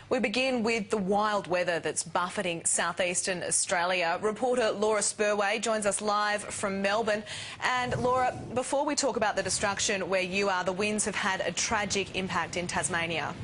We begin with the wild weather that's buffeting southeastern Australia. Reporter Laura Spurway joins us live from Melbourne. And Laura, before we talk about the destruction where you are, the winds have had a tragic impact in Tasmania.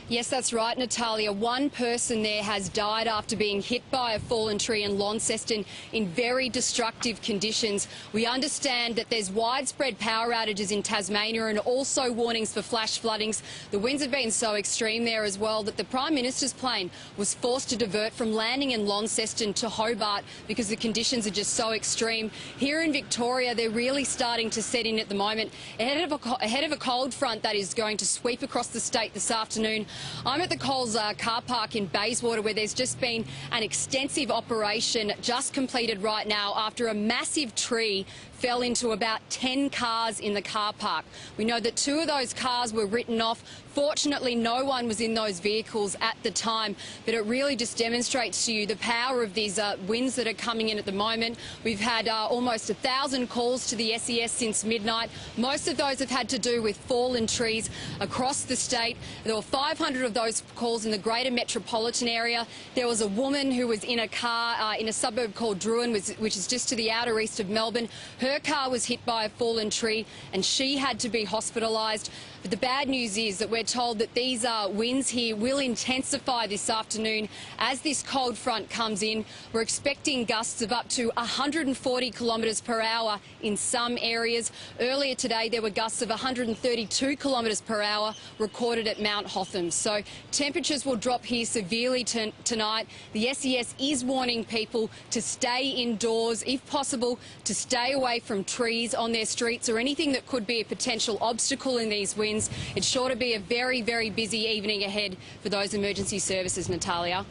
Yes, that's right, Natalia. One person there has died after being hit by a fallen tree in Launceston in very destructive conditions. We understand that there's widespread power outages in Tasmania and also warnings for flash floodings. The winds have been so extreme there as well that the Prime Minister's plane was forced to divert from landing in Launceston to Hobart because the conditions are just so extreme. Here in Victoria, they're really starting to set in at the moment, ahead of a cold front that is going to sweep across the state this afternoon. I'm at the Coles car park in Bayswater, where there's just been an extensive operation just completed right now after a massive tree fell into about 10 cars in the car park. We know that 2 of those cars were written off. Fortunately, no one was in those vehicles at the time, but it really just demonstrates to you the power of these winds that are coming in at the moment. We've had almost 1,000 calls to the SES since midnight. Most of those have had to do with fallen trees across the state. There were 500 of those calls in the greater metropolitan area. There was a woman who was in a car in a suburb called Druin, which is just to the outer east of Melbourne. Her car was hit by a fallen tree and she had to be hospitalised. But the bad news is that we're told that these winds here will intensify this afternoon as this cold front comes in. We're expecting gusts of up to 140 kilometres per hour in some areas. Earlier today there were gusts of 132 kilometres per hour recorded at Mount Hotham. So temperatures will drop here severely tonight. The SES is warning people to stay indoors, if possible, to stay away from trees on their streets or anything that could be a potential obstacle in these winds. It's sure to be a very, very busy evening ahead for those emergency services, Natalia.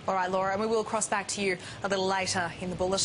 All right, Laura, and we will cross back to you a little later in the bulletin.